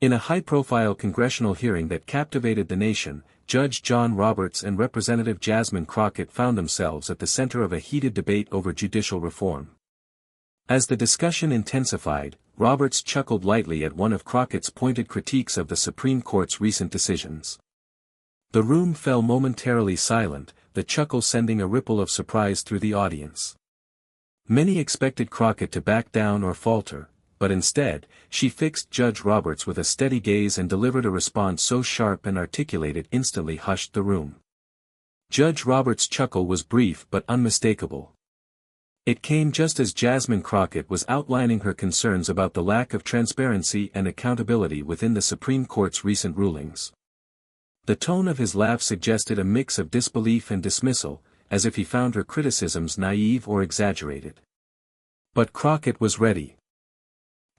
In a high-profile congressional hearing that captivated the nation, Judge John Roberts and Representative Jasmine Crockett found themselves at the center of a heated debate over judicial reform. As the discussion intensified, Roberts chuckled lightly at one of Crockett's pointed critiques of the Supreme Court's recent decisions. The room fell momentarily silent, the chuckle sending a ripple of surprise through the audience. Many expected Crockett to back down or falter, but instead, she fixed Judge Roberts with a steady gaze and delivered a response so sharp and articulate it instantly hushed the room. Judge Roberts' chuckle was brief but unmistakable. It came just as Jasmine Crockett was outlining her concerns about the lack of transparency and accountability within the Supreme Court's recent rulings. The tone of his laugh suggested a mix of disbelief and dismissal, as if he found her criticisms naive or exaggerated. But Crockett was ready.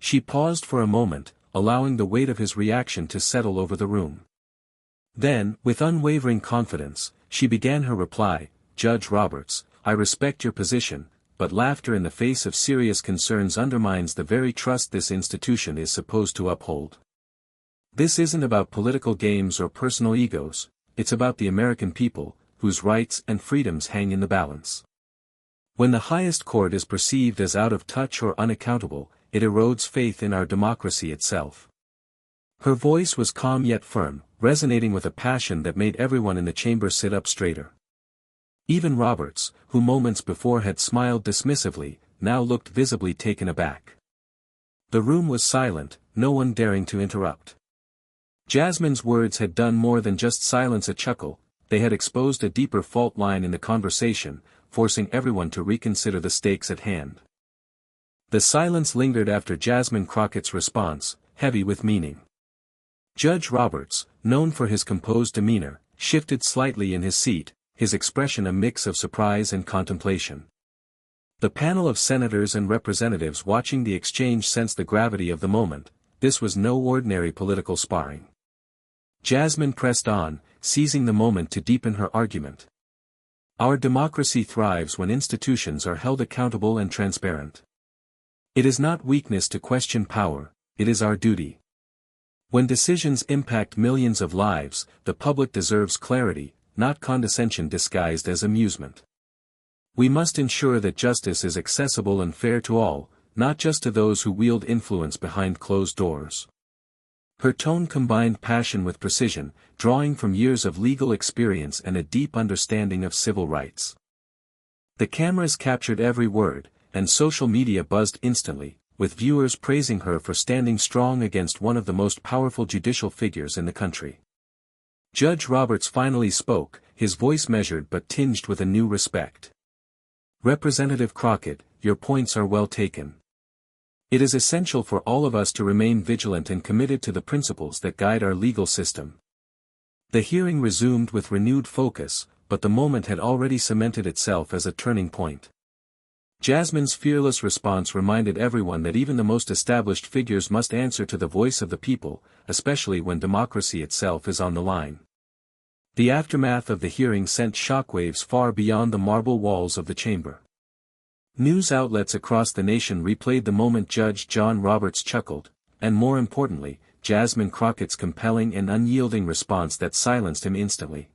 She paused for a moment, allowing the weight of his reaction to settle over the room. Then, with unwavering confidence, she began her reply, "Judge Roberts, I respect your position, but laughter in the face of serious concerns undermines the very trust this institution is supposed to uphold. This isn't about political games or personal egos, it's about the American people, whose rights and freedoms hang in the balance. When the highest court is perceived as out of touch or unaccountable, it erodes faith in our democracy itself." Her voice was calm yet firm, resonating with a passion that made everyone in the chamber sit up straighter. Even Roberts, who moments before had smiled dismissively, now looked visibly taken aback. The room was silent, no one daring to interrupt. Jasmine's words had done more than just silence a chuckle, they had exposed a deeper fault line in the conversation, forcing everyone to reconsider the stakes at hand. The silence lingered after Jasmine Crockett's response, heavy with meaning. Judge Roberts, known for his composed demeanor, shifted slightly in his seat, his expression a mix of surprise and contemplation. The panel of senators and representatives watching the exchange sensed the gravity of the moment. This was no ordinary political sparring. Jasmine pressed on, seizing the moment to deepen her argument. Our democracy thrives when institutions are held accountable and transparent. It is not weakness to question power, it is our duty. When decisions impact millions of lives, the public deserves clarity, not condescension disguised as amusement. We must ensure that justice is accessible and fair to all, not just to those who wield influence behind closed doors. Her tone combined passion with precision, drawing from years of legal experience and a deep understanding of civil rights. The cameras captured every word, and social media buzzed instantly, with viewers praising her for standing strong against one of the most powerful judicial figures in the country. Judge Roberts finally spoke, his voice measured but tinged with a new respect. "Representative Crockett, your points are well taken. It is essential for all of us to remain vigilant and committed to the principles that guide our legal system." The hearing resumed with renewed focus, but the moment had already cemented itself as a turning point. Jasmine's fearless response reminded everyone that even the most established figures must answer to the voice of the people, especially when democracy itself is on the line. The aftermath of the hearing sent shockwaves far beyond the marble walls of the chamber. News outlets across the nation replayed the moment Judge John Roberts chuckled, and more importantly, Jasmine Crockett's compelling and unyielding response that silenced him instantly.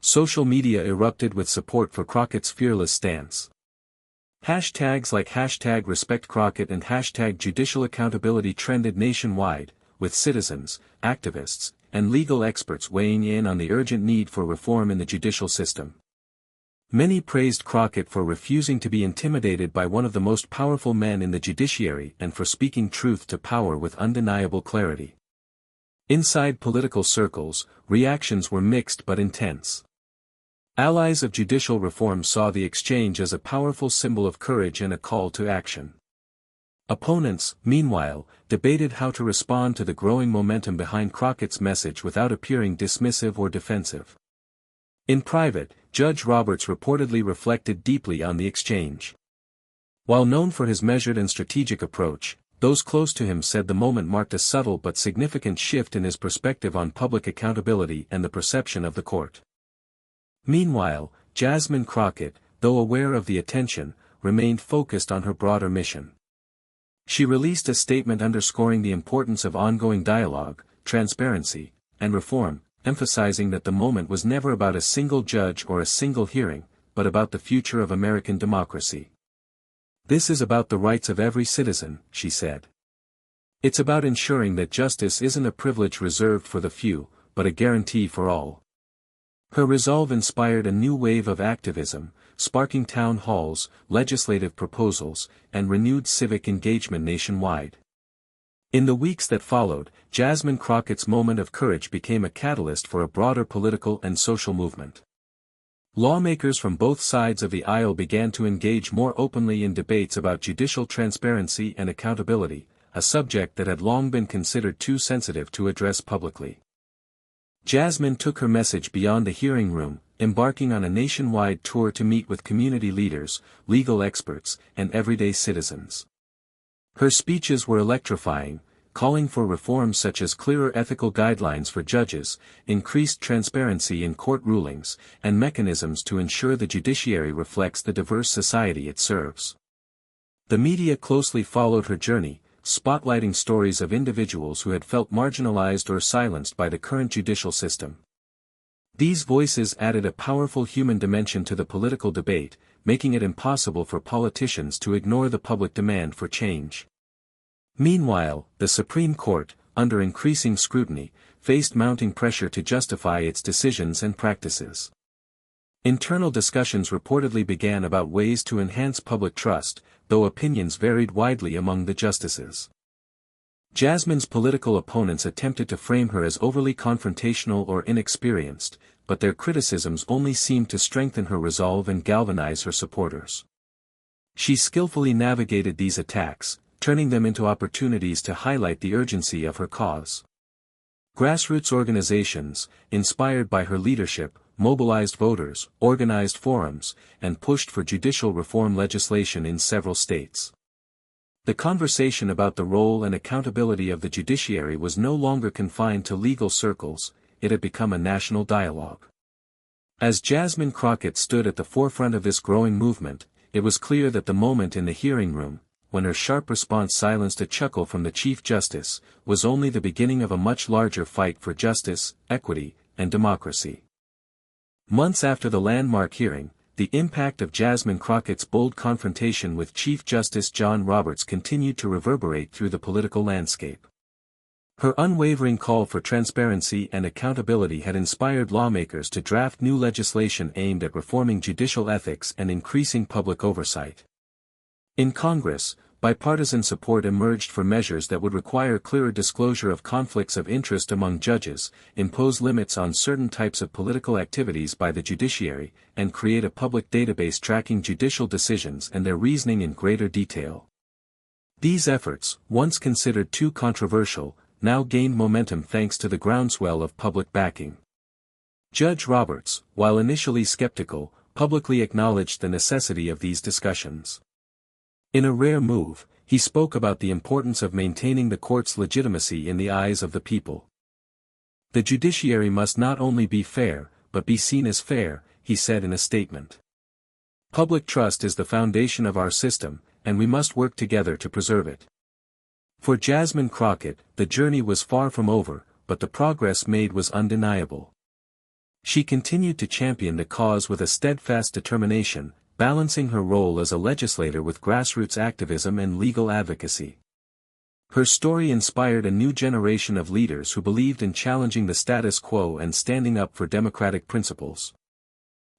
Social media erupted with support for Crockett's fearless stance. Hashtags like #RespectCrockett and #Judicial Accountability trended nationwide, with citizens, activists, and legal experts weighing in on the urgent need for reform in the judicial system. Many praised Crockett for refusing to be intimidated by one of the most powerful men in the judiciary and for speaking truth to power with undeniable clarity. Inside political circles, reactions were mixed but intense. Allies of judicial reform saw the exchange as a powerful symbol of courage and a call to action. Opponents, meanwhile, debated how to respond to the growing momentum behind Crockett's message without appearing dismissive or defensive. In private, Judge Roberts reportedly reflected deeply on the exchange. While known for his measured and strategic approach, those close to him said the moment marked a subtle but significant shift in his perspective on public accountability and the perception of the court. Meanwhile, Jasmine Crockett, though aware of the attention, remained focused on her broader mission. She released a statement underscoring the importance of ongoing dialogue, transparency, and reform, emphasizing that the moment was never about a single judge or a single hearing, but about the future of American democracy. "This is about the rights of every citizen," she said. "It's about ensuring that justice isn't a privilege reserved for the few, but a guarantee for all." Her resolve inspired a new wave of activism, sparking town halls, legislative proposals, and renewed civic engagement nationwide. In the weeks that followed, Jasmine Crockett's moment of courage became a catalyst for a broader political and social movement. Lawmakers from both sides of the aisle began to engage more openly in debates about judicial transparency and accountability, a subject that had long been considered too sensitive to address publicly. Jasmine took her message beyond the hearing room, embarking on a nationwide tour to meet with community leaders, legal experts, and everyday citizens. Her speeches were electrifying, calling for reforms such as clearer ethical guidelines for judges, increased transparency in court rulings, and mechanisms to ensure the judiciary reflects the diverse society it serves. The media closely followed her journey, spotlighting stories of individuals who had felt marginalized or silenced by the current judicial system. These voices added a powerful human dimension to the political debate, making it impossible for politicians to ignore the public demand for change. Meanwhile, the Supreme Court, under increasing scrutiny, faced mounting pressure to justify its decisions and practices. Internal discussions reportedly began about ways to enhance public trust, though opinions varied widely among the justices. Jasmine's political opponents attempted to frame her as overly confrontational or inexperienced, but their criticisms only seemed to strengthen her resolve and galvanize her supporters. She skillfully navigated these attacks, turning them into opportunities to highlight the urgency of her cause. Grassroots organizations, inspired by her leadership, mobilized voters, organized forums, and pushed for judicial reform legislation in several states. The conversation about the role and accountability of the judiciary was no longer confined to legal circles, it had become a national dialogue. As Jasmine Crockett stood at the forefront of this growing movement, it was clear that the moment in the hearing room, when her sharp response silenced a chuckle from the Chief Justice, was only the beginning of a much larger fight for justice, equity, and democracy. Months after the landmark hearing, the impact of Jasmine Crockett's bold confrontation with Chief Justice John Roberts continued to reverberate through the political landscape. Her unwavering call for transparency and accountability had inspired lawmakers to draft new legislation aimed at reforming judicial ethics and increasing public oversight. In Congress, bipartisan support emerged for measures that would require clearer disclosure of conflicts of interest among judges, impose limits on certain types of political activities by the judiciary, and create a public database tracking judicial decisions and their reasoning in greater detail. These efforts, once considered too controversial, now gained momentum thanks to the groundswell of public backing. Judge Roberts, while initially skeptical, publicly acknowledged the necessity of these discussions. In a rare move, he spoke about the importance of maintaining the court's legitimacy in the eyes of the people. The judiciary must not only be fair, but be seen as fair, he said in a statement. Public trust is the foundation of our system, and we must work together to preserve it. For Jasmine Crockett, the journey was far from over, but the progress made was undeniable. She continued to champion the cause with a steadfast determination, balancing her role as a legislator with grassroots activism and legal advocacy. Her story inspired a new generation of leaders who believed in challenging the status quo and standing up for democratic principles.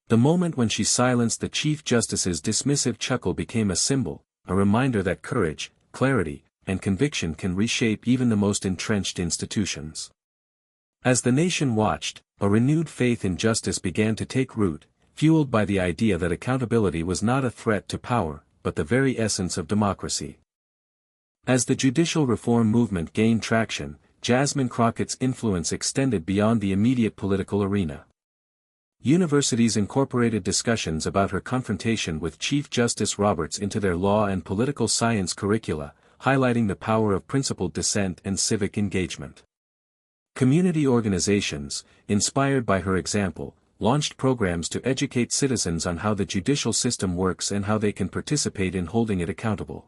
The moment when she silenced the Chief Justice's dismissive chuckle became a symbol, a reminder that courage, clarity, and conviction can reshape even the most entrenched institutions. As the nation watched, a renewed faith in justice began to take root, fueled by the idea that accountability was not a threat to power, but the very essence of democracy. As the judicial reform movement gained traction, Jasmine Crockett's influence extended beyond the immediate political arena. Universities incorporated discussions about her confrontation with Chief Justice Roberts into their law and political science curricula, highlighting the power of principled dissent and civic engagement. Community organizations, inspired by her example, launched programs to educate citizens on how the judicial system works and how they can participate in holding it accountable.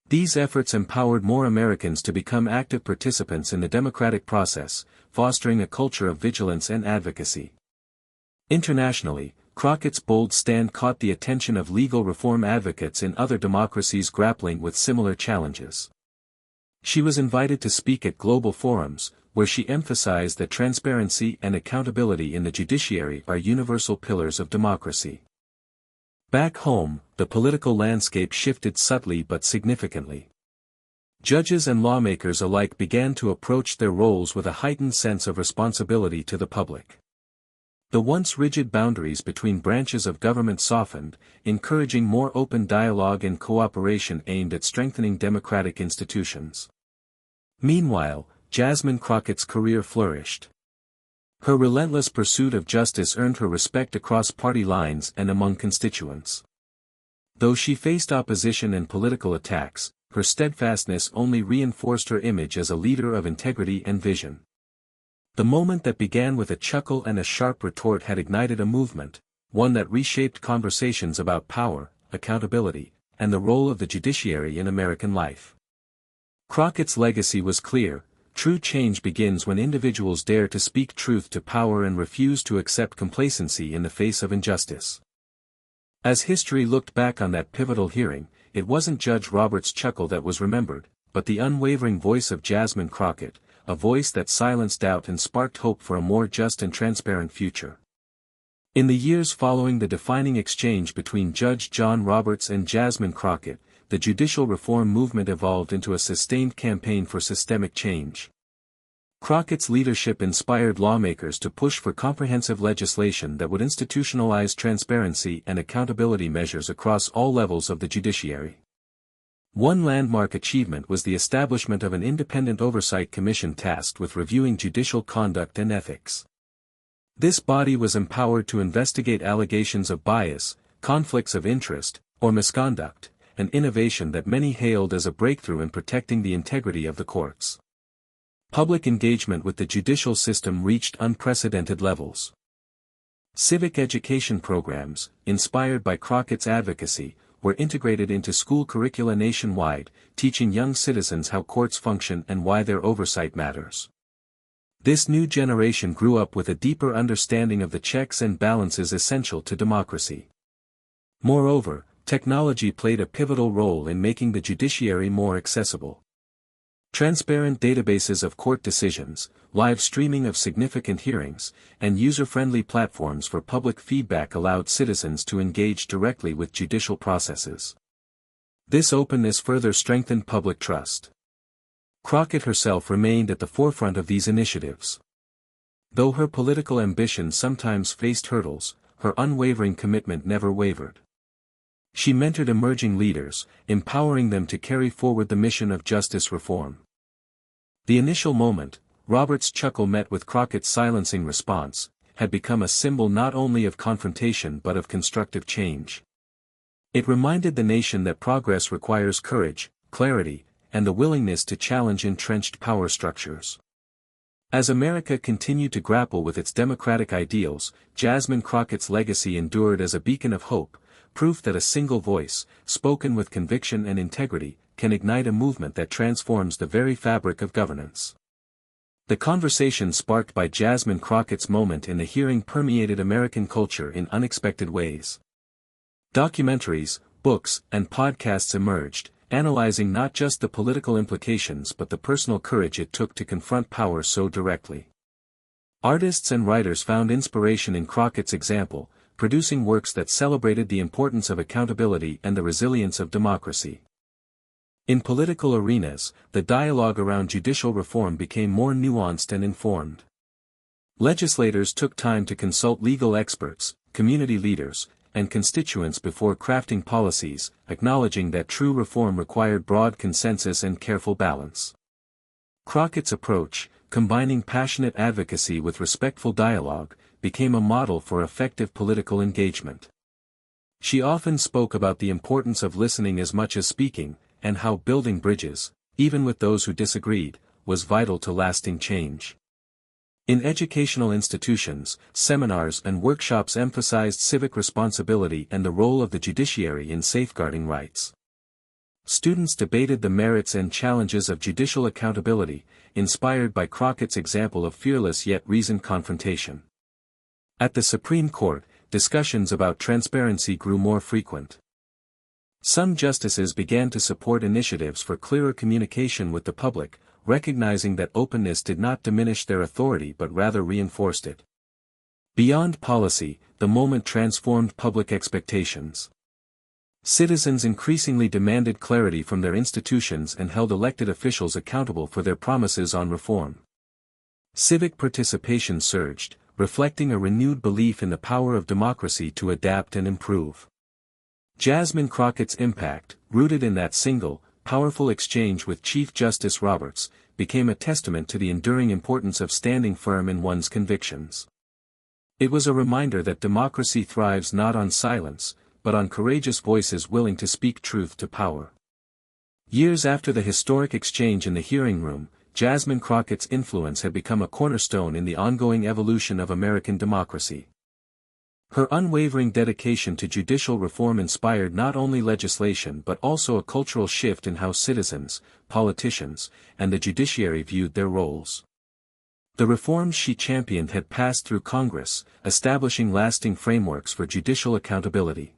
These efforts empowered more Americans to become active participants in the democratic process, fostering a culture of vigilance and advocacy. Internationally, Crockett's bold stand caught the attention of legal reform advocates in other democracies grappling with similar challenges. She was invited to speak at global forums, where she emphasized that transparency and accountability in the judiciary are universal pillars of democracy. Back home, the political landscape shifted subtly but significantly. Judges and lawmakers alike began to approach their roles with a heightened sense of responsibility to the public. The once rigid boundaries between branches of government softened, encouraging more open dialogue and cooperation aimed at strengthening democratic institutions. Meanwhile, Jasmine Crockett's career flourished. Her relentless pursuit of justice earned her respect across party lines and among constituents. Though she faced opposition and political attacks, her steadfastness only reinforced her image as a leader of integrity and vision. The moment that began with a chuckle and a sharp retort had ignited a movement, one that reshaped conversations about power, accountability, and the role of the judiciary in American life. Crockett's legacy was clear: true change begins when individuals dare to speak truth to power and refuse to accept complacency in the face of injustice. As history looked back on that pivotal hearing, it wasn't Judge Roberts' chuckle that was remembered, but the unwavering voice of Jasmine Crockett, a voice that silenced doubt and sparked hope for a more just and transparent future. In the years following the defining exchange between Judge John Roberts and Jasmine Crockett, the judicial reform movement evolved into a sustained campaign for systemic change. Crockett's leadership inspired lawmakers to push for comprehensive legislation that would institutionalize transparency and accountability measures across all levels of the judiciary. One landmark achievement was the establishment of an independent oversight commission tasked with reviewing judicial conduct and ethics. This body was empowered to investigate allegations of bias, conflicts of interest, or misconduct, an innovation that many hailed as a breakthrough in protecting the integrity of the courts. Public engagement with the judicial system reached unprecedented levels. Civic education programs, inspired by Crockett's advocacy, were integrated into school curricula nationwide, teaching young citizens how courts function and why their oversight matters. This new generation grew up with a deeper understanding of the checks and balances essential to democracy. Moreover, technology played a pivotal role in making the judiciary more accessible. Transparent databases of court decisions, live streaming of significant hearings, and user-friendly platforms for public feedback allowed citizens to engage directly with judicial processes. This openness further strengthened public trust. Crockett herself remained at the forefront of these initiatives. Though her political ambition sometimes faced hurdles, her unwavering commitment never wavered. She mentored emerging leaders, empowering them to carry forward the mission of justice reform. The initial moment, Roberts' chuckle met with Crockett's silencing response, had become a symbol not only of confrontation but of constructive change. It reminded the nation that progress requires courage, clarity, and the willingness to challenge entrenched power structures. As America continued to grapple with its democratic ideals, Jasmine Crockett's legacy endured as a beacon of hope, proof that a single voice, spoken with conviction and integrity, can ignite a movement that transforms the very fabric of governance. The conversation sparked by Jasmine Crockett's moment in the hearing permeated American culture in unexpected ways. Documentaries, books, and podcasts emerged, analyzing not just the political implications but the personal courage it took to confront power so directly. Artists and writers found inspiration in Crockett's example, producing works that celebrated the importance of accountability and the resilience of democracy. In political arenas, the dialogue around judicial reform became more nuanced and informed. Legislators took time to consult legal experts, community leaders, and constituents before crafting policies, acknowledging that true reform required broad consensus and careful balance. Crockett's approach, combining passionate advocacy with respectful dialogue, became a model for effective political engagement. She often spoke about the importance of listening as much as speaking, and how building bridges, even with those who disagreed, was vital to lasting change. In educational institutions, seminars and workshops emphasized civic responsibility and the role of the judiciary in safeguarding rights. Students debated the merits and challenges of judicial accountability, inspired by Crockett's example of fearless yet reasoned confrontation. At the Supreme Court, discussions about transparency grew more frequent. Some justices began to support initiatives for clearer communication with the public, recognizing that openness did not diminish their authority but rather reinforced it. Beyond policy, the moment transformed public expectations. Citizens increasingly demanded clarity from their institutions and held elected officials accountable for their promises on reform. Civic participation surged, reflecting a renewed belief in the power of democracy to adapt and improve. Jasmine Crockett's impact, rooted in that single, powerful exchange with Chief Justice Roberts, became a testament to the enduring importance of standing firm in one's convictions. It was a reminder that democracy thrives not on silence, but on courageous voices willing to speak truth to power. Years after the historic exchange in the hearing room, Jasmine Crockett's influence had become a cornerstone in the ongoing evolution of American democracy. Her unwavering dedication to judicial reform inspired not only legislation but also a cultural shift in how citizens, politicians, and the judiciary viewed their roles. The reforms she championed had passed through Congress, establishing lasting frameworks for judicial accountability.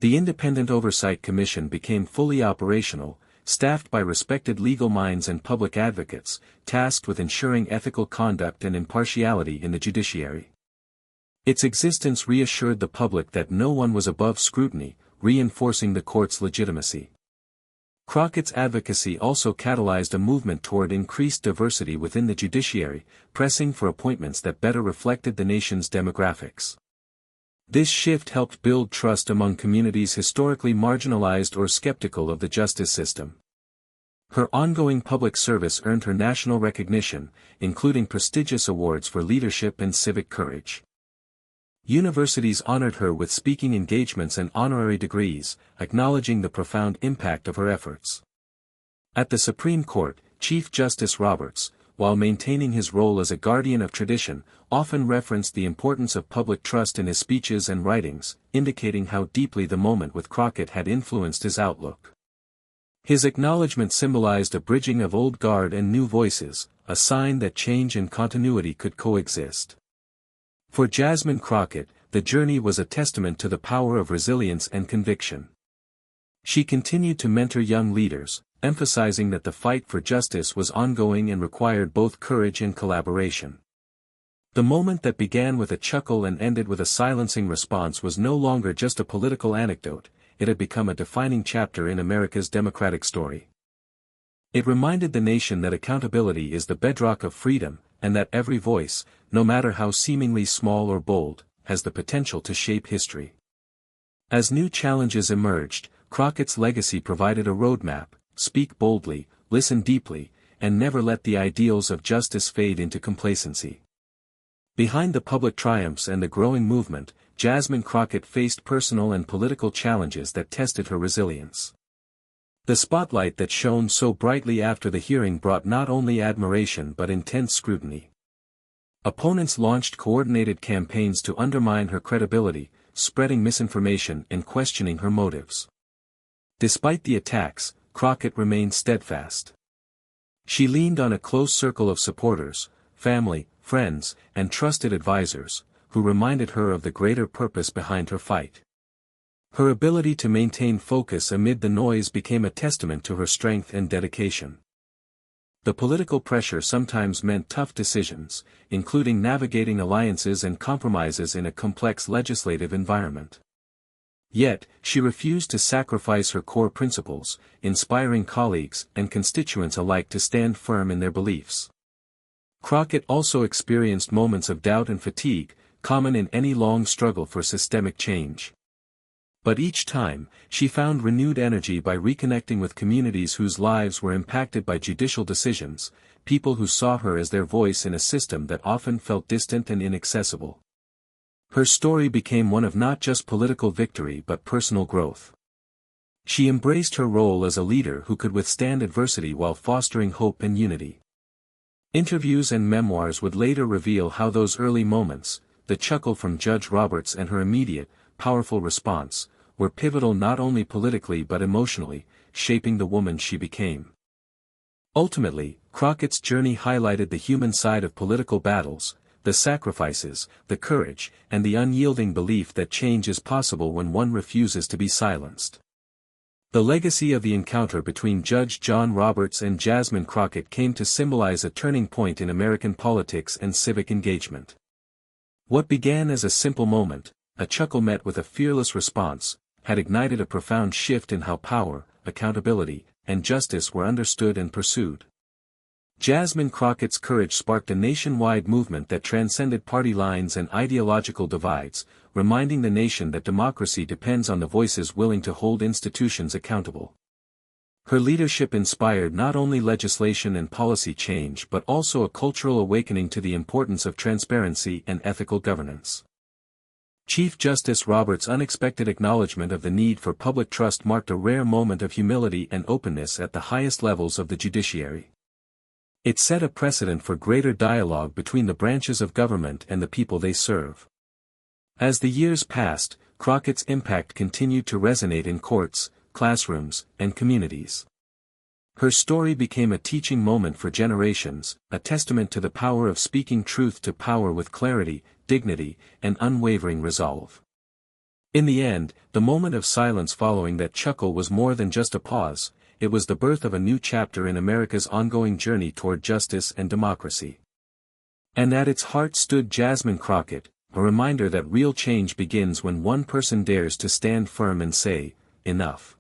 The Independent Oversight Commission became fully operational, staffed by respected legal minds and public advocates, tasked with ensuring ethical conduct and impartiality in the judiciary. Its existence reassured the public that no one was above scrutiny, reinforcing the court's legitimacy. Crockett's advocacy also catalyzed a movement toward increased diversity within the judiciary, pressing for appointments that better reflected the nation's demographics. This shift helped build trust among communities historically marginalized or skeptical of the justice system. Her ongoing public service earned her national recognition, including prestigious awards for leadership and civic courage. Universities honored her with speaking engagements and honorary degrees, acknowledging the profound impact of her efforts. At the Supreme Court, Chief Justice Roberts, while maintaining his role as a guardian of tradition, often referenced the importance of public trust in his speeches and writings, indicating how deeply the moment with Crockett had influenced his outlook. His acknowledgement symbolized a bridging of old guard and new voices, a sign that change and continuity could coexist. For Jasmine Crockett, the journey was a testament to the power of resilience and conviction. She continued to mentor young leaders, emphasizing that the fight for justice was ongoing and required both courage and collaboration. The moment that began with a chuckle and ended with a silencing response was no longer just a political anecdote, it had become a defining chapter in America's democratic story. It reminded the nation that accountability is the bedrock of freedom, and that every voice, no matter how seemingly small or bold, has the potential to shape history. As new challenges emerged, Crockett's legacy provided a roadmap: speak boldly, listen deeply, and never let the ideals of justice fade into complacency. Behind the public triumphs and the growing movement, Jasmine Crockett faced personal and political challenges that tested her resilience. The spotlight that shone so brightly after the hearing brought not only admiration but intense scrutiny. Opponents launched coordinated campaigns to undermine her credibility, spreading misinformation and questioning her motives. Despite the attacks, Crockett remained steadfast. She leaned on a close circle of supporters, family, friends, and trusted advisors, who reminded her of the greater purpose behind her fight. Her ability to maintain focus amid the noise became a testament to her strength and dedication. The political pressure sometimes meant tough decisions, including navigating alliances and compromises in a complex legislative environment. Yet, she refused to sacrifice her core principles, inspiring colleagues and constituents alike to stand firm in their beliefs. Crockett also experienced moments of doubt and fatigue, common in any long struggle for systemic change. But each time, she found renewed energy by reconnecting with communities whose lives were impacted by judicial decisions, people who saw her as their voice in a system that often felt distant and inaccessible. Her story became one of not just political victory but personal growth. She embraced her role as a leader who could withstand adversity while fostering hope and unity. Interviews and memoirs would later reveal how those early moments, the chuckle from Judge Roberts and her immediate, powerful response, were pivotal not only politically but emotionally, shaping the woman she became. Ultimately, Crockett's journey highlighted the human side of political battles, the sacrifices, the courage, and the unyielding belief that change is possible when one refuses to be silenced. The legacy of the encounter between Judge John Roberts and Jasmine Crockett came to symbolize a turning point in American politics and civic engagement. What began as a simple moment, a chuckle met with a fearless response, had ignited a profound shift in how power, accountability, and justice were understood and pursued. Jasmine Crockett's courage sparked a nationwide movement that transcended party lines and ideological divides, reminding the nation that democracy depends on the voices willing to hold institutions accountable. Her leadership inspired not only legislation and policy change but also a cultural awakening to the importance of transparency and ethical governance. Chief Justice Roberts' unexpected acknowledgement of the need for public trust marked a rare moment of humility and openness at the highest levels of the judiciary. It set a precedent for greater dialogue between the branches of government and the people they serve. As the years passed, Crockett's impact continued to resonate in courts, classrooms, and communities. Her story became a teaching moment for generations, a testament to the power of speaking truth to power with clarity, dignity, and unwavering resolve. In the end, the moment of silence following that chuckle was more than just a pause. It was the birth of a new chapter in America's ongoing journey toward justice and democracy. And at its heart stood Jasmine Crockett, a reminder that real change begins when one person dares to stand firm and say, "Enough."